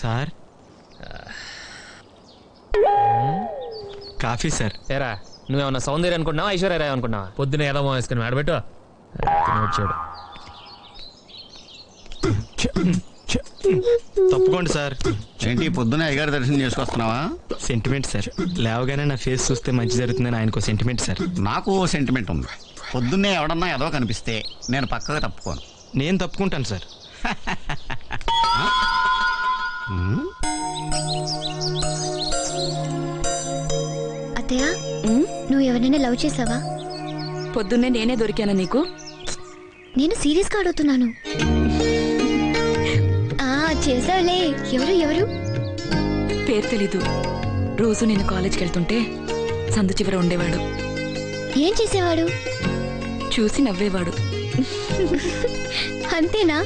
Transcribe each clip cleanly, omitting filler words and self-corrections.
Sir coffee sir. ఏరా నువ్వేమన్నా సౌందర్య అనుకుంటున్నావా ఐశ్వర్య రాయ్ అనుకున్నావా? పొద్దున ఏదో వేసుకుని ఆడబెట్టు వచ్చాడు. తప్పుకోండి సార్. ఏంటి పొద్దున అయ్యగారి దర్శనం చేసుకొస్తున్నావా? Sentiment sir. లేవగానే నా ఫేస్ చూస్తే మంచి జరుగుతుందని ఆయనకు సెంటిమెంట్ సార్. నాకు సెంటిమెంట్ ఉంది. పొద్దున్నే ఎవడన్నా ఏదో కనిపిస్తే నేను పక్కగా తప్పుకోను. నేను తప్పుకుంటాను సార్. అత్తయ్య, నువ్వు ఎవరైనా లవ్ చేసావా? పొద్దున్నే నేనే దొరికానా నీకు? నేను సీరియస్గా అడుగుతున్నాను. చేసావులే. ఎవరు ఎవరు? పేరు తెలీదు. రోజు నేను కాలేజ్కి వెళ్తుంటే సందు చివర ఉండేవాడు. ఏం చేసేవాడు? చూసి నవ్వేవాడు. అంతేనా?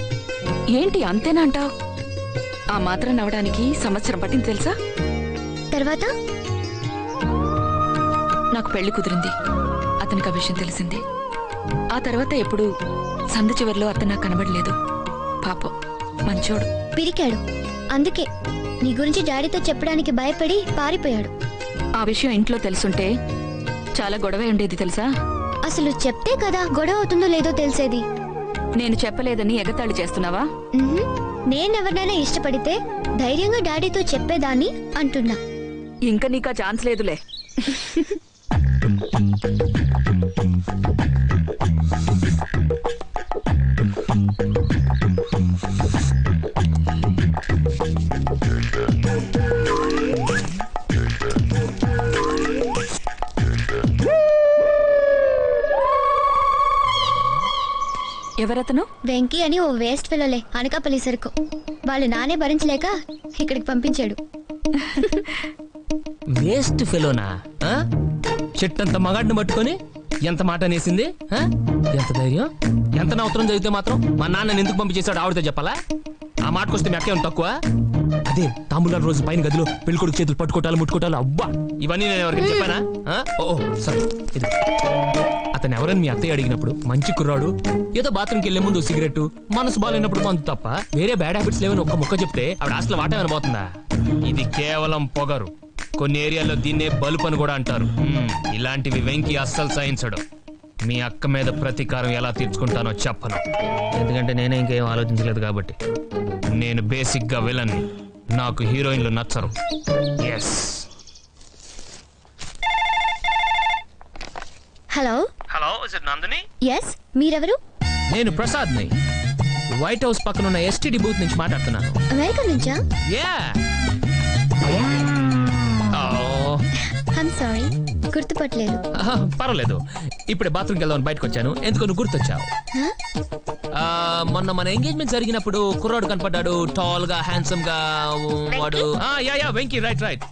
ఏంటి అంతేనా అంటావు? ఆ మాత్రం నవ్వడానికి సంవత్సరం పట్టింది తెలుసా? తర్వాత నాకు పెళ్లి కుదిరింది. అతనికి ఆ విషయం తెలిసింది. ఆ తర్వాత ఎప్పుడు సందు చివరిలో అతను నాకు కనబడలేదు. పాపం మంచోడు. పిరికాడు. అందుకే నీ గురించి డాడీతో చెప్పడానికి భయపడి పారిపోయాడు. ఆ విషయం ఇంట్లో తెలుసుంటే చాలా గొడవ ఉండేది తెలుసా? అసలు చెప్తే కదా గొడవ అవుతుందో లేదో తెలిసేది. నేను చెప్పలేదని ఎగతాళి చేస్తున్నావా? నేనెవరినైనా ఇష్టపడితే ధైర్యంగా డాడీతో చెప్పేదాన్ని అంటున్నా. ఇంకా నీకా ఛాన్స్ లేదులే. ఎవరతను? వెంకీ అని ఓ వేస్ట్ ఫెలోలే. అనకాపల్లి సరుకు. వాళ్ళు నానే భరించలేక ఇక్కడికి పంపించాడు. వేస్ట్ ఫెలోనా? చెట్టంత మగాడిని పట్టుకొని ఎంత మాట అనేసింది? ఎంత ధైర్యం! ఎంత నవసరం జరిగితే మాత్రం మా నాన్నని ఎందుకు పంపించేశాడు ఆవిడతో చెప్పాలా? ఆ మాటకొస్తే మీ అక్కేం తక్కువ? అదే తాంబూలాల రోజు పైన గదిలో పెళ్ళికొడుకు చేతులు పట్టుకోటాలు ముట్టుకోటాలు, అబ్బా ఇవన్నీ నేను ఎవరికి చెప్పానా? ఓ సరే, ఇది అతను ఎవరని మీ అత్తయ్య అడిగినప్పుడు మంచి కుర్రాడు, ఏదో బాత్రూమ్కి వెళ్లే ముందు సిగరెట్, మనసు బాగాలేనప్పుడు మందు తప్ప వేరే బ్యాడ్ హ్యాబిట్స్ లేవని ఒక్క ముక్క చెప్తే ఆవిడ అసలు వాట పోతుందా? ఇది కేవలం పొగరు. కొన్ని ఏరియాల్లో దీన్నే బలుపు అని కూడా అంటారు. ఇలాంటివి వెంకీ అస్సలు సహించడు. మీ అక్క మీద ప్రతీకారం ఎలా తీర్చుకుంటానో చెప్పను, ఎందుకంటే నేనే ఇంకేం ఆలోచించలేదు కాబట్టి. నేను బేసిక్ గా విలన్. నాకు హీరోయిన్లు నచ్చరు. Yes. Hello hello, is it Nandini? Yes, మీరెవరు? నేను ప్రసాద్ని. వైట్ హౌస్ పక్కన ఉన్న ఎస్టీడీ బూత్ నుంచి మాట్లాడుతున్నాను. అమెరికా నుంచా? యా. ఐమ్ సారీ, గుర్తుపట్టలేదు. పర్వాలేదు. ఇప్పుడే బాత్రూమ్కి వెళ్దామని బయటకు వచ్చాను. ఎందుకు నువ్వు గుర్తొచ్చావు? మొన్న మన ఎంగేజ్మెంట్ జరిగినప్పుడు కుర్రాడు కనపడ్డాడు, టాల్ గా హ్యాండ్సమ్ గా. వాడు yeah Venky. Right right.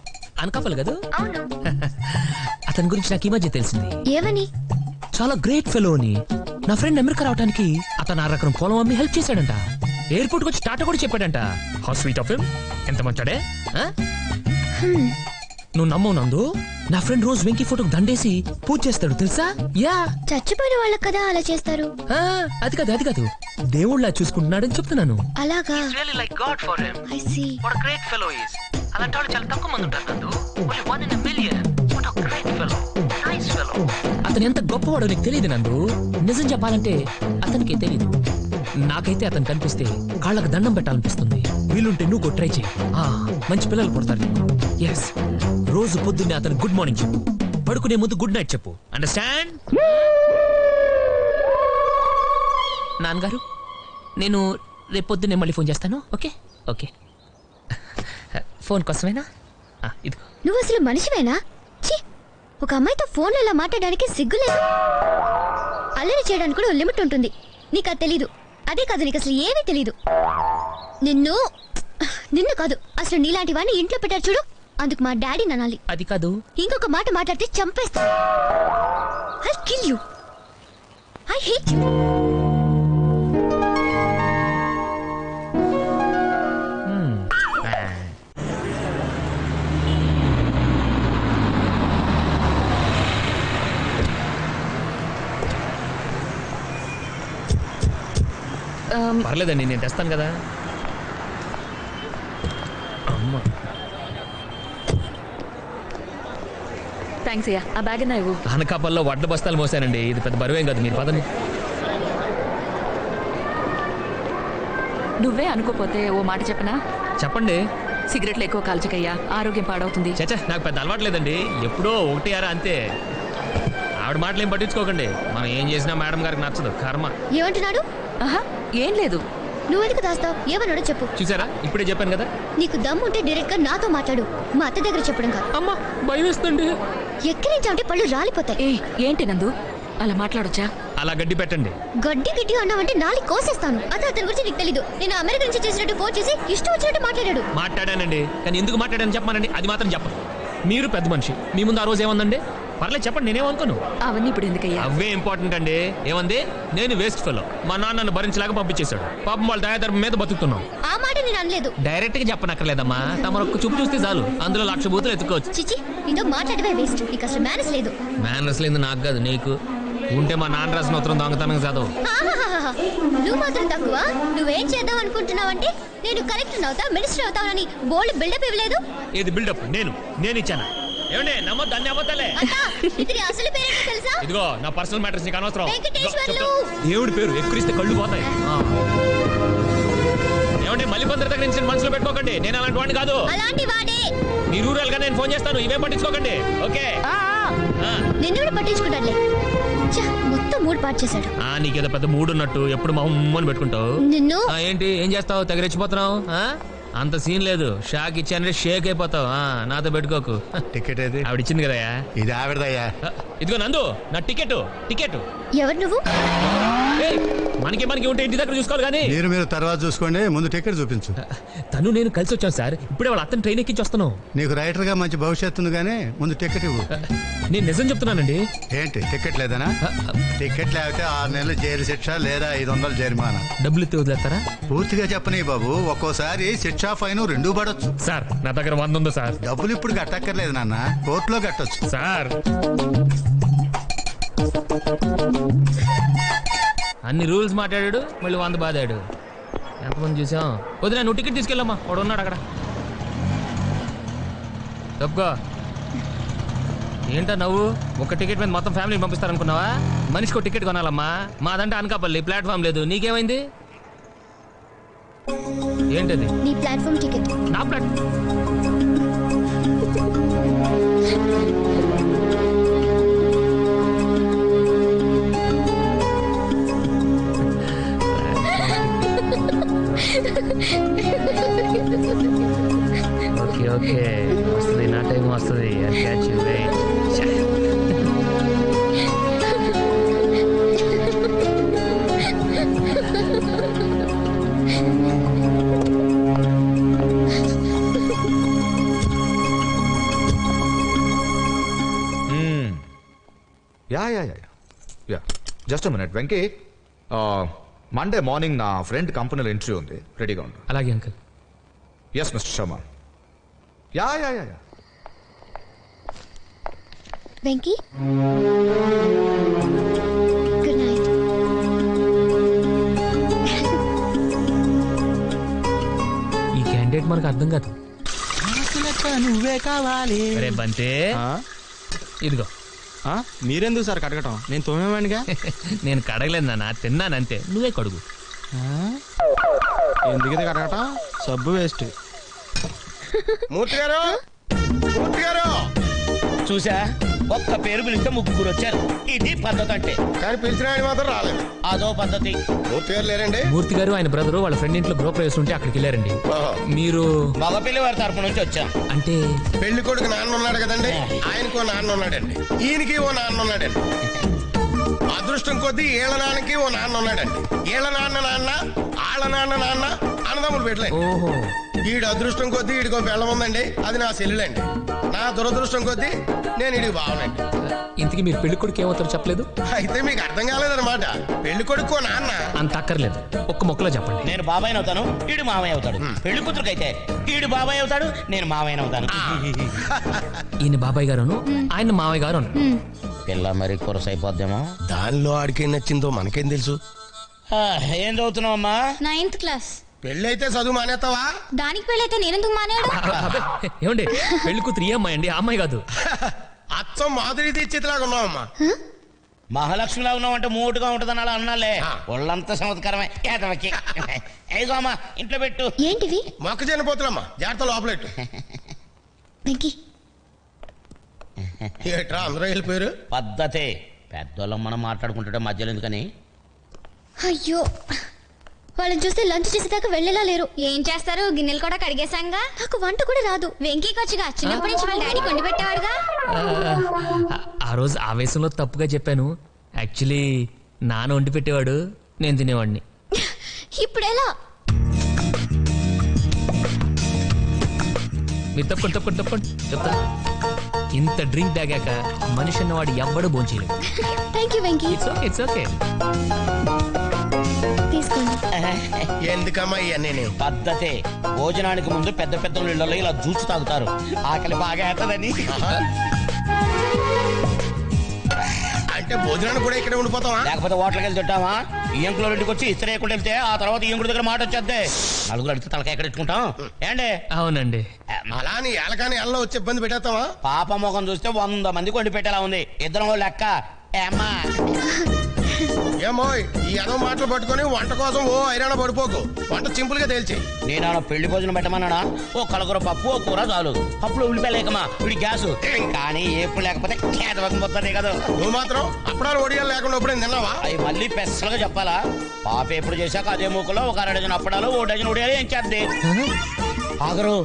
Anakapalli కదా? అతని గురించి నాకు ఈ మధ్య తెలిసింది. ఏమని? చాలా గ్రేట్ ఫెలో అని. నా ఫ్రెండ్ అమెరికా రావడానికి అతను 6 ఎకరం పొలం అమ్మి హెల్ప్ చేశాడంట. ఎయిర్పోర్ట్ వచ్చి టాటా కూడా చెప్పాడంట. How sweet of him. ఎంత మంచాడే. నువ్వు నమ్మవు నందు, నా ఫ్రెండ్ రోజు వెంకీ ఫోటోకి దండేసి పూజ చేస్తాడు తెలుసా? యా. చచ్చిపోయిన వాళ్ళకి కదా అలా చేస్తారు. అది కాదు దేవుళ్ళ చూసుకుంటున్నాడని చెప్తున్నాను. అలాగా? I see. అతను ఎంత గొప్పవాడో నీకు తెలియదు నందు. నిజం చెప్పాలంటే అతనికి తెలియదు. నాకైతే అతను కనిపిస్తే కాళ్ళకు దండం పెట్టాలనిపిస్తుంది. వీలుంటే నువ్వు ట్రై చేయి. మంచి పిల్లలు పుడతారు. ఎస్. రోజు పొద్దున్నే అతను గుడ్ మార్నింగ్ చెప్పు, పడుకునే ముందు గుడ్ నైట్ చెప్పు. అండర్స్టాండ్? నాన్నగారు, నేను రేపు పొద్దున్నే మళ్ళీ ఫోన్ చేస్తాను. Okay okay. ఫోన్ కోసమేనా? ఇది. నువ్వు అసలు మనిషివేనా? ఒక అమ్మాయితో ఫోన్లో ఇలా మాట్లాడడానికి సిగ్గులేదు. అల్లరి చేయడానికి కూడా లిమిట్ ఉంటుంది. నీకు అది తెలీదు. అదే కాదు, నీకు అసలు ఏమీ తెలీదు. నిన్ను కాదు, అసలు నీలాంటి వాడిని ఇంట్లో పెట్టారు చూడు, అందుకు మా డాడీ అనాలి. అది కాదు, ఇంకొక మాట మాట్లాడితే చంపేస్తా. I'll kill you. I hate you. పర్లేదండి, నేను తెస్తాను కదా. అమ్మ థ్యాంక్స్ అయ్యా. ఆ బ్యాగ్ నా ఇవ్వు. అనకాపల్లో వడ్ల బస్తాలు మోసానండి. ఇది పెద్ద బరువేం కాదు. మీరు పదండి. నువ్వే అనుకోపోతే ఓ మాట చెప్పనా? చెప్పండి. సిగరెట్లు ఎక్కువ కాల్చకయ్యా, ఆరోగ్యం పాడవుతుంది. చచ్చా, నాకు పెద్ద అలవాట్లేదండి. ఎప్పుడో ఒకటి ఆరా అంతే. ఆవిడ మాటలు ఏం పట్టించుకోకండి. మనం ఏం చేసినా మేడం గారికి నచ్చదు. కర్మ. ఏమంటున్నాడు? ఆహా, ఏం లేదు. నువ్వెందుకు దాస్తావు? ఏమన్నాడో చెప్పు. చూసారా, ఇప్పుడే చెప్పాను కదా. నీకు దమ్ముంటే డైరెక్ట్ గా నాతో మాట్లాడు, మా అత్త దగ్గర చెప్పడం కాదు. అమ్మా భయం వేస్తుంది. ఎక్కిరించాలంటే పళ్ళు రాలిపోతాయి. ఏ ఏంటి నందు అలా మాట్లాడొచ్చా? అలా గడ్డి పెట్టండి. గడ్డి గిడ్డి అన్నావంటే నాలి కోసేస్తాను. అదే అతని గురించి నీకు తెలీదు. నేను అమెరికా నుంచి చేసినట్టు ఫోన్ చేసి ఇష్టం వచ్చినట్టు మాట్లాడాడు. మాట్లాడానండి, కానీ ఎందుకు మాట్లాడాను చెప్పమానండి. అది మాత్రం చెప్పను. మీరు పెద్ద మనిషి, మీ ముందు ఆ రోజు ఏమందండి? పర్లేదు చెప్పండి, నేనేమనుకోను. అవన్నీ ఇప్పుడు ఎందుకయ్యా? అవే ఇంపార్టెంట్ అండి. ఏమంది? నేను వేస్ట్ ఫెలో, మా నాన్న నన్ను భరించలేక పంపించేశాడు. పాపం వాళ్ళ దయాధర్మం మీద బతుకుతున్నాం. ఆ మాట నేను అనలేదు. డైరెక్ట్ గా చెప్పనక్కర్లేదమ్మా. తమరు ఒక్క చూపు చూస్తే చాలు, అందులో 1,00,000 బూతులు ఎత్తుకోవచ్చు. చిచి, నీతో మాట్లాడమే వేస్ట్. నీకు అసలు మేనస్ లేదు. మేనర్స్ లేదు నాకు కాదు, నీకు. ఉంటే మా నాన్న రాసిన ఉత్తరం దొంగతనం చదవు. ఆహాహాహా. నువ్వు మాత్రం తక్కువ. నువ్వేం చేద్దాం అనుకుంటున్నావంటే నేను కలెక్టర్ అవుతా, మినిస్టర్ అవుతావని బోల్డ్ బిల్డప్ ఇవ్వలేదు. ఏది బిల్డప్? నేను ఇచ్చానా? ఏమండి నమ్మొద్దు, అన్ని అబద్ధాలే. అత్త, ఇతని అసలు పేరేంటో తెలుసా? ఇదిగో నా పర్సనల్ మ్యాటర్స్ నీకు అనవసరం. వెంకటేశ్వర్లు. దేవుడి పేరు ఎక్కురిస్తే కళ్ళు పోతాయి. ఏమండి మళ్ళీ కొందరి దగ్గర నుంచి మనసులో పెట్టుకోకండి. నేను అలాంటి వాడిని కాదు. అలాంటి వాడే. మీ రూరల్ గా నేను ఫోన్ చేస్తాను, ఇవే పట్టించుకోకండి. ఓకే? నిన్ను కూడా పట్టించుకుంటాడులే. ఛ, మొత్తం మూడు పాటు చేశాడు. నీకేదో పెద్ద మూడు ఉన్నట్టు ఎప్పుడు మా ఉమ్మని పెట్టుకుంటావు. నిన్ను ఏంటి ఏం చేస్తావు? తెగ రెచ్చిపోతున్నావు. అంత సీన్ లేదు. షాక్ ఇచ్చానంటే షేక్ అయిపోతావు. నాతో పెట్టుకోకు. టికెట్ ఏది? ఆవిడ ఇచ్చింది కదయా. ఇది ఆవిడదయ్యా. ఇదిగో నందు, నా టికెట్. ఎవరు నువ్వు? మనకి ఉంటే ఇంటి దగ్గర చూసుకోవాలి కానీ. మీరు తర్వాత చూసుకోండి, ముందు టికెట్ చూపించు. తను నేను కలిసి వచ్చాను సార్. ఇప్పుడే వాళ్ళ అతను ట్రైన్ ఎక్కించి వస్తున్నాం. నీకు రైటర్ గా మంచి భవిష్యత్తు ఉంది కానీ ముందు టికెట్ ఇవ్వు. నేను నిజం చెప్తున్నానండి. ఏంటి టికెట్ లేదనా? టికెట్ లేకపోతే 6 నెలలు జైలు శిక్ష లేదా 500 జరిమానా. డబ్బులు ఎత్తి వదిలేస్తారా? పూర్తిగా చెప్పని బాబు, ఒక్కోసారి శిక్ష ఫైన్ 2 పడొచ్చు. సార్ నా దగ్గర 100 ఉంది సార్. డబ్బులు ఇప్పుడు కట్టక్కర్లేదు నాన్న, కోర్టులో కట్టొచ్చు. సార్ అన్ని రూల్స్ మాట్లాడాడు, మళ్ళీ 100 బాదాడు. ఎంతమంది చూసాం. వదిలే, నువ్వు టికెట్ తీసుకెళ్ళమ్మా, వాడు ఉన్నాడు అక్కడ. తప్పుకో. ఏంటో నవ్వు? ఒక టికెట్ మీద మొత్తం ఫ్యామిలీ పంపిస్తారనుకున్నావా? మనిషికి ఒక టికెట్ కొనాలమ్మా. మాదంటే అనకాపల్లి, ప్లాట్ఫామ్ లేదు. నీకేమైంది? ఏంటది? నీ ప్లాట్ఫామ్ టికెట్. నా ప్లాట్ఫామ్. ఓకే వస్తుంది, నా టైం వస్తుంది. Ya just minute Venky. Monday morning నా ఫ్రెండ్ కంపెనీలో ఇంటర్వ్యూ ఉంది, రెడీగా ఉంది. అలాగే uncle. Yes mister Sharma. Ya Venky, good night. ఈ క్యాండిడేట్ మనకు అర్థం కాదు. నువ్వే కావాలి. అరే బంతే, ఇదిగో. మీరెందుకు సార్ కడగటం? నేను తోమేవాడిగా. నేను కడగలేదు నాన్న, తిన్నానంతే. నువ్వే కడుగు. ఎందుకు కడగటం? సబ్బు వేస్ట్. మూర్తి గారు చూసా, ఒక్క పేరు పిలిస్తే 3 వచ్చారు. ఇది పద్ధతి అంటే. కానీ పిలిచిన ఆయన మాత్రం రాలేదు. అదో పద్ధతి. మూర్తి గారు లేరండి? మూర్తి గారు ఆయన బ్రదరు వాళ్ళ ఫ్రెండ్ ఇంట్లో గృహప్రవేశం ఉంటే అక్కడికి వెళ్ళారండి. మీరు? మగపిల్లి వారి తరపు నుంచి వచ్చాం. అంటే పెళ్లి కొడుకు నాన్న ఉన్నాడు కదండి, ఆయనకు ఓ నాన్న ఉన్నాడండి, ఈయనకి ఓ నాన్న ఉన్నాడండి. అదృష్టం కొద్దీ ఈళ్ళ నాన్నకి ఓ నాన్న ఉన్నాడండి. ఈళ్ళ నాన్న ఆళ్ళ నాన్న అన్నదమ్ములు పెట్టలేండి. ఓహో. ఈడు అదృష్టం కొద్దీ ఈడికో బెల్లం ఉందండి, అది నా సెల్లులండి. నా దురదృష్టం కొద్దీ నేను ఈడికి బావనండి. ఇంతకీ మీరు పెళ్లి కొడుకు ఏమవుతారో చెప్పలేదు. అయితే మీకు అర్థం కాలేదన్నమాట. పెళ్లి కొడుకు నాన్న అంత అక్కర్లేదు, ఒక్క మొక్కలో చెప్పండి. నేను బాబాయ్ అవుతాను, ఈడు మామయ్య అవుతాడు. పెళ్లి కూతురుకైతే ఈడు బాబాయ్ అవుతాడు, నేను మామయ్య అవుతాను. ఈయన బాబాయ్ గారు, ఆయన మామయ్య గారు. పిల్ల మరి కొరసైపోద్దేమో. దానిలో ఆడికేం నచ్చిందో మనకేం తెలుసు. ఏం చదువుతున్నావు అమ్మా? 9th class. పెళ్ళి అయితే చదువు మానేస్తావా? దానికి పెళ్ళైతే నేనెందుకు మానేడు? అబ్బే, ఏమండి పెళ్లి కూతురు ఈ అమ్మాయి అండి, ఆ అమ్మాయి కాదు. అచ్చం మాధురి దీక్షితులాగా ఉన్నావమ్మా. మహాలక్ష్మిలా ఉన్నావు అంటే మూటుగా ఉంటుందని అలా అన్నాలే. ఒళ్ళంతా చమత్కారమే ఏదవకి. ఏగో అమ్మా ఇంట్లో పెట్టు. ఏంటివి? మొక్కజొన్న పోతులమ్మా, జాగ్రత్త లోపలెట్టు. వెంకీ ఏట్రా అందరూ వెళ్ళిపోయారు? పద్ధతే, పెద్దోళ్ళం మనం మాట్లాడుకుంటుంటే మధ్యలో ఎందుకని. అయ్యో, వాళ్ళని చూస్తే లంచ్ చేసేదాకా వెళ్ళేలా లేరు. ఏం చేస్తారు, గిన్నెలు కూడా కడిగేశాంగా. నాకు వంట కూడా రాదు. వెంకీకి వచ్చిగా చిన్నప్పటి నుంచి వాళ్ళ డాడీ కొండి పెట్టేవాడుగా. ఆ రోజు ఆవేశంలో తప్పుగా చెప్పాను. యాక్చువల్లీ నాన్న వండి పెట్టేవాడు, నేను తినేవాడిని. ఇప్పుడు ఎలా? మీరు తప్పండి చెప్తా. ఇంత డ్రింక్ తాగాక మనిషి అన్నవాడు ఎవ్వడూ భోంచేయలేదు. Thank you Venky. It's okay. తీసుకోండి. ఎందుకమ్మా ఇవన్నీ? పద్ధతే, భోజనానికి ముందు పెద్ద పెద్ద ఇళ్లలో ఇలా జ్యూస్ తాగుతారు, ఆకలి బాగా అవుతుందని. అంటే భోజనానికి కూడా ఇక్కడే ఉండిపోతావా? లేకపోతే హోటల్కి వెళ్ళి తింటావా? ఈయంకులో ఇంటికి వచ్చి ఇస్త్రీ వేయకుండా వెళ్తే ఆ తర్వాత ఈయంకుడి దగ్గర మాట వచ్చేద్దే. నలుగురు అడిగితే తలకాయ ఎక్కడ ఎట్టుకుంటాం ఏండి? అవునండి. అలా నీ ఎలకాని ఎల్లో వచ్చి ఇబ్బంది పెట్టేస్తావా? పాప ముఖం చూస్తే 100 మందికి వండి పెట్టేలా ఉంది. ఇద్దరం లెక్క. ఏమ్మా ఏమో ఈ ఏదో మాటలు పట్టుకొని వంట కోసం ఓ ఐరాణ పడిపోకు. వంట సింపుల్ గా తేల్చి. నేను పెళ్లి భోజనం పెట్టమన్నానా? ఓ కలగూర పప్పు, ఓ కూర చాలు. పప్పులో ఉల్లిపాయలేకమా వీడి గ్యాస్. కానీ ఎప్పుడు లేకపోతే పోతుంది కదా. నువ్వు మాత్రం అప్పుడాలు ఒడియాలు లేకుండా ఎప్పుడు తిన్నావా? అవి మళ్ళీ పెసలుగా చెప్పాలా? పాప ఎప్పుడు చేశాక అదే మూకలో ఒక 1 డజన్ అప్పడాలు, 1 డజన్ ఒడియాలు ఏం చేద్ది. ఆగరు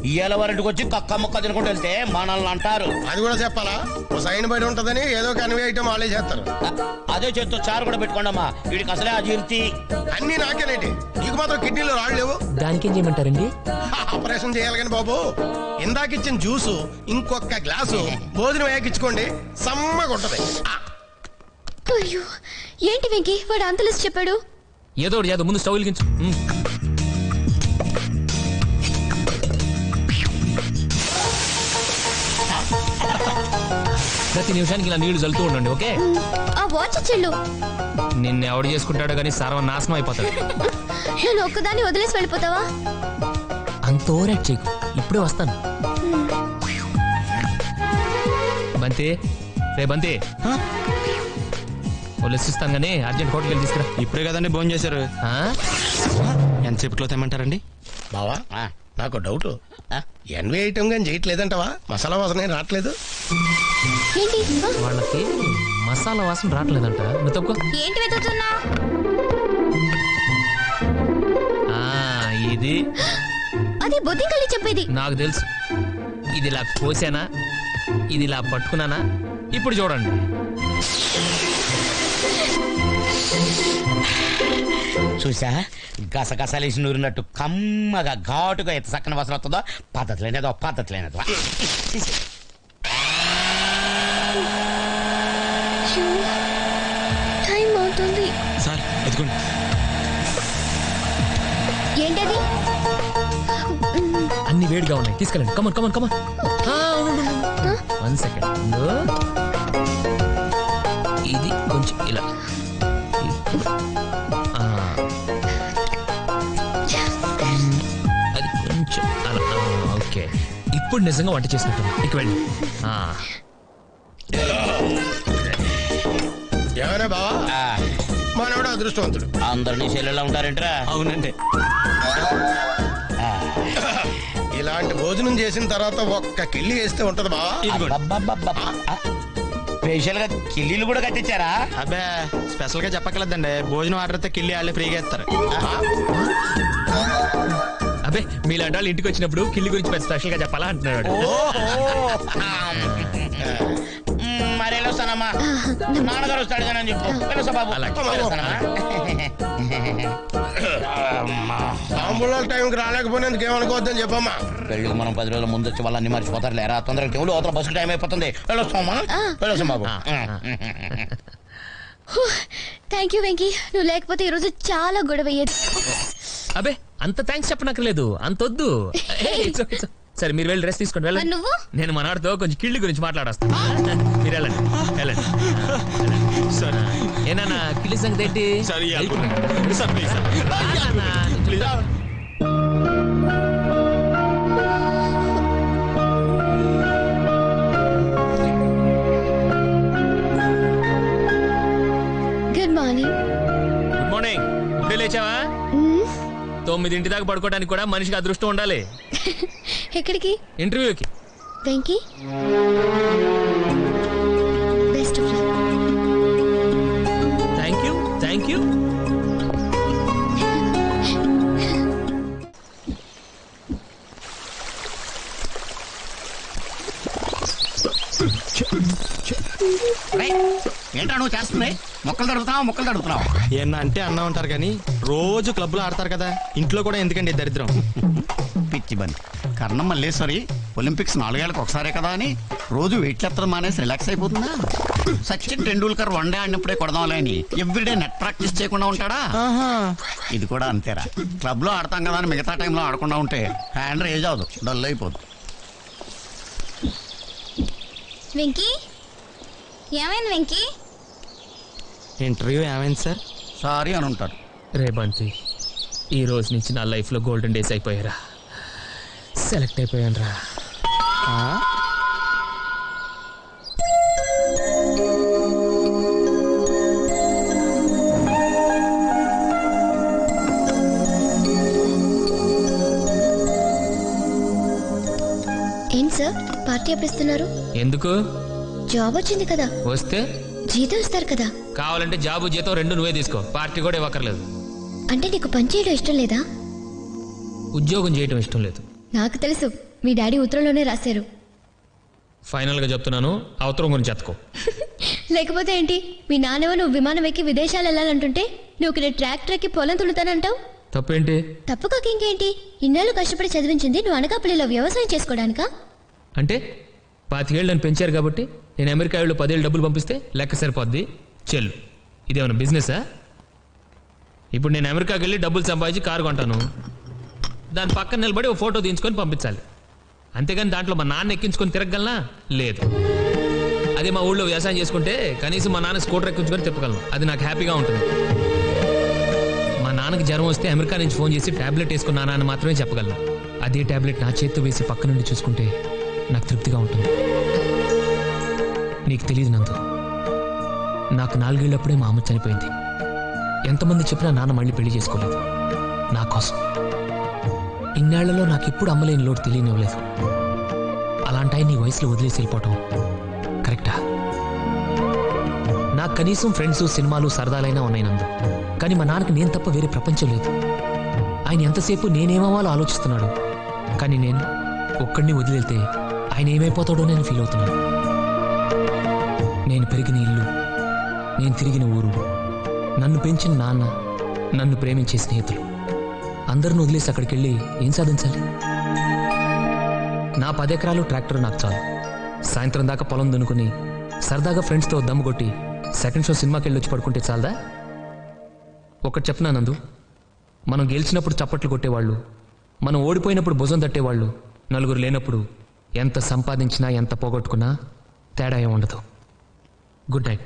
ఇయ్యాల వారింటికి వచ్చి కక్క ముక్క తినుకుంటూ వెళ్తే మనల్ని అంటారు. అది కూడా చెప్పాలా? ఓ సైన్ బయట ఉంటదని ఏదో ఒక అన్వే ఐటమ్ వాళ్ళే చేస్తారు. అదే చేత్తో చారు కూడా పెట్టుకోండమ్మా, వీడికి అసలే అజీర్తి. అన్ని నాకేనేటి, నీకు మాత్రం కిడ్నీలో రాళ్ళు లేవు. దానికేం చేయమంటారండి? ఆపరేషన్ చేయాలి కానీ బాబు. ఇందాకిచ్చిన జ్యూసు ఇంకొక గ్లాసు భోజనం వేయకిచ్చుకోండి, సమ్మగా ఉంటది. అయ్యో, ఏంటి వెంకీ వాడు అంతలిసి చెప్పాడు? ఏదో ముందు స్టవ్ వెలిగించు. ప్రతి నిమిషానికి ఇలా నీళ్లు చల్లుతూ ఉండండి, ఓకే? ఆ వాచ్ చెల్లు నిన్ను ఎవడు చేసుకుంటాడో కానీ సర్వనాశనం అయిపోతాడు. నేను ఒక్కదాన్ని వదిలేసి వెళ్ళిపోతావా? అంత ఓవరాక్ట్ చేయకు, ఇప్పుడే వస్తాను. బంతి, రే బంతి, వదిలేసిస్తాను కానీ అర్జెంట్ హోటల్కి వెళ్ళి తీసుకురా. ఇప్పుడే కదండి భోజనం చేశారు. ఎంతసేపట్లో తెమ్మంటారండి? బావా నాకు డౌట్, ఎన్వే ఐటమ్ కానీ చేయట్లేదంటవా? మసాలా వాసన ఏం రావట్లేదు. ఏంటి? వాళ్ళకి మసాలా వాసన రావట్లేదంట. నువ్వు తప్పుకో. ఏంటి వెతుకుతున్నా? ఇది అది బొద్దింకల్లి చెప్పేది. నాకు తెలుసు. ఇది ఇలా కోసానా, ఇది ఇలా పట్టుకున్నానా? ఇప్పుడు చూడండి. చూసా, గసగసాలేసి నూరినట్టు కమ్మగా ఘాటుగా ఎంత చక్కని వాసన వస్తుందో. పద్ధతి లేనేదో. టైం అవుతుంది. సార్ ఎదుగుండి. ఏంటది? అన్ని వేడిగా ఉన్నాయి, తీసుకెళ్ళండి. కమన్. 1 సెకండ్. ఇది కొంచెం ఇలా, అది కొంచెం అలా. ఓకే, ఇప్పుడు నిజంగా వంట చేసినట్టు. ఇక వెళ్ళి. ఏమైనా బావా, మనోడు అదృష్టవంతుడు. అందరినీ చెల్లెళ్ళ ఉంటారేంట్రా? అవునండి. ఇలాంటి భోజనం చేసిన తర్వాత ఒక్క కిళ్ళి వేస్తే ఉంటది బావా. స్పెషల్ గా కిల్లీలు కూడా కట్టించారా? అబ్బే, స్పెషల్ గా చెప్పక్కర్లేదండి. భోజనం ఆర్డర్ అయితే కిల్లి వాళ్ళే ఫ్రీగా ఇస్తారు. అబ్బే, మీలాంటి వాళ్ళు ఇంటికి వచ్చినప్పుడు కిల్లి గురించి స్పెషల్ గా చెప్పాలా అంటున్నాడు. మరి వెళ్ళొస్తానమ్మా, నాన్నగారు వస్తాడు కానీ అని చెప్పు. వెళ్ళొస్తా బాబు. తాంబూలాల టైంకి రాలేకపోయినందుకు ఏమనుకోవద్దని చెప్పమ్మా. పెళ్ళికి మనం 10 రోజుల ముందు వచ్చి వాళ్ళని మర్చిపోతారు లేరా? తొందరగా టైంలో అవతల బస్సు టైం అయిపోతుంది. వెళ్ళొస్తామా? వెళ్ళొస్తాం బాబు. థ్యాంక్ యూ వెంకీ, నువ్వు లేకపోతే ఈ రోజు చాలా గొడవ అయ్యేది. అబ్బే, అంత థ్యాంక్స్ చెప్పనక్కర్లేదు, అంత వద్దు. సరే, మీరు వెళ్ళి డ్రెస్ తీసుకోండి, వెళ్ళండి. నువ్వు? నేను మనవాడితో కొంచెం కిళ్ళి గురించి మాట్లాడొస్తాను. మీరు వెళ్ళండి. సార్ ఏనా కిళ్ళి సంగతి ఏంటి? Sir please sir. 9 దాకా పడుకోవడానికి కూడా మనిషికి అదృష్టం ఉండాలి. ఎక్కడికి? ఇంటర్వ్యూకి. Venky best of luck. Thank you. ఏంటా నువ్వు చేస్తుంది? మొక్కలు తడుపుతున్నావు. ఏమన్నా అంటే అన్నా ఉంటారు కానీ రోజు క్లబ్లో ఆడతారు కదా, ఇంట్లో కూడా ఎందుకండి దరిద్రం? పిచ్చి బండి కర్ణం మల్లేశ్వరి ఒలింపిక్స్ 4 ఏళ్ళకి ఒకసారే కదా అని రోజు వెయిట్ ఎత్తడం మానేసి రిలాక్స్ అయిపోతుందా? సచిన్ టెండూల్కర్ 1 డే ఆడినప్పుడే కొడదాంలే అని ఎవ్రీడే నెట్ ప్రాక్టీస్ చేయకుండా ఉంటాడా? ఇది కూడా అంతేరా. క్లబ్ లో ఆడతాం కదా అని మిగతా టైంలో ఆడకుండా ఉంటే హ్యాండ్ రేజ్ అవదు, డల్ అయిపోదు. వెంకీ ఏమైంది వెంకీ? ఇంటర్వ్యూ ఏమైంది సార్? సారీ అని ఉంటారు. రే బంతి, ఈ రోజు నుంచి నా లైఫ్లో గోల్డెన్ డేస్ అయిపోయారా. సెలెక్ట్ అయిపోయాను రా. ఏంటి సార్ పార్టీ ఎప్పుడు ఇస్తున్నారు? ఎందుకు? జాబ్ వచ్చింది కదా. వస్తే జీతం ఇస్తారు కదా. కావాలంటే జాబు జీతం 2 నువ్వే తీసుకో, పార్టీ కూడా ఇవ్వక్కర్లేదు. అంటే నీకు పని చేయడం ఇష్టం లేదా? ఉద్యోగం చేయడం ఇష్టం లేదు. నాకు తెలుసు, మీ డాడీ ఉత్తరంలోనే రాశారు. ఫైనల్గా చెప్తున్నాను, అవతరం గురించి ఎత్తుకో. లేకపోతే ఏంటి, మీ నాన్నవ నువ్వు విమానం ఎక్కి విదేశాలు వెళ్ళాలంటుంటే నువ్వు ఇక్కడ ట్రాక్టర్ ఎక్కి పొలం తులుతానంటావు. తప్పేంటి? తప్పు కాక ఇంకేంటి? ఇన్నాళ్ళు కష్టపడి చదివించింది నువ్వు అనకాపల్లిలో వ్యవసాయం చేసుకోవడానికా? అంటే 25 ఏళ్ళు నన్ను పెంచారు కాబట్టి నేను అమెరికా వాళ్ళు 10 ఏళ్ళు డబ్బులు పంపిస్తే లెక్క సరిపోద్ది చెల్లు. ఇదేమన్నా బిజినెసా? ఇప్పుడు నేను అమెరికాకి వెళ్ళి డబ్బులు సంపాదించి కారు కొంటాను, దాని పక్కన నిలబడి ఓ ఫోటో తీయించుకొని పంపించాలి. అంతేగాని దాంట్లో మా నాన్న ఎక్కించుకొని తిరగలనా? లేదు. అదే మా ఊళ్ళో వ్యవసాయం చేసుకుంటే కనీసం మా నాన్న స్కూటర్ ఎక్కించుకొని తిప్పగలను, అది నాకు హ్యాపీగా ఉంటుంది. మా నాన్నకి జ్వరం వస్తే అమెరికా నుంచి ఫోన్ చేసి ట్యాబ్లెట్ వేసుకున్నానా అని మాత్రమే చెప్పగలను. అదే ట్యాబ్లెట్ నా చేతితో వేసి పక్క నుండి చూసుకుంటే నాకు తృప్తిగా ఉంటుంది. నీకు తెలియదు నందు, నాకు 4 ఏళ్ళప్పుడే మా అమ్మ చనిపోయింది. ఎంతమంది చెప్పినా నాన్న మళ్ళీ పెళ్లి చేసుకోలేదు నా కోసం. ఇన్నేళ్లలో నాకు ఎప్పుడు అమ్మలేని లోటు తెలియనివ్వలేదు. అలాంటి నీ వయసులో వదిలేసి వెళ్ళిపోవటం కరెక్టా? నాకు కనీసం ఫ్రెండ్స్, సినిమాలు, సరదాలైనా ఉన్నాయి నందు. కానీ మా నాన్నకి నేను తప్ప వేరే ప్రపంచం లేదు. ఆయన ఎంతసేపు నేనేమవ్వాలో ఆలోచిస్తున్నాడు. కానీ నేను ఒక్కడిని వదిలేళ్తే ఆయన ఏమైపోతాడో నేను ఫీల్ అవుతున్నాను. నేను పెరిగిన ఇల్లు, నేను తిరిగిన ఊరు, నన్ను పెంచిన నాన్న, నన్ను ప్రేమించే స్నేహితులు అందరిని వదిలేసి అక్కడికి వెళ్ళి ఏం సాధించాలి? నా 10 ఎకరాలు ట్రాక్టర్ నాకు చాలు. సాయంత్రం దాకా పొలం దున్నుకుని సరదాగా ఫ్రెండ్స్తో దమ్ము కొట్టి సెకండ్ షో సినిమాకి వెళ్ళి వచ్చి పడుకుంటే చాలదా? ఒకటి చెప్పనా నందు, మనం గెలిచినప్పుడు చప్పట్లు కొట్టేవాళ్ళు, మనం ఓడిపోయినప్పుడు భుజం తట్టేవాళ్ళు, నలుగురు లేనప్పుడు ఎంత సంపాదించినా ఎంత పోగొట్టుకున్నా తేడా ఏం ఉండదు. Good night.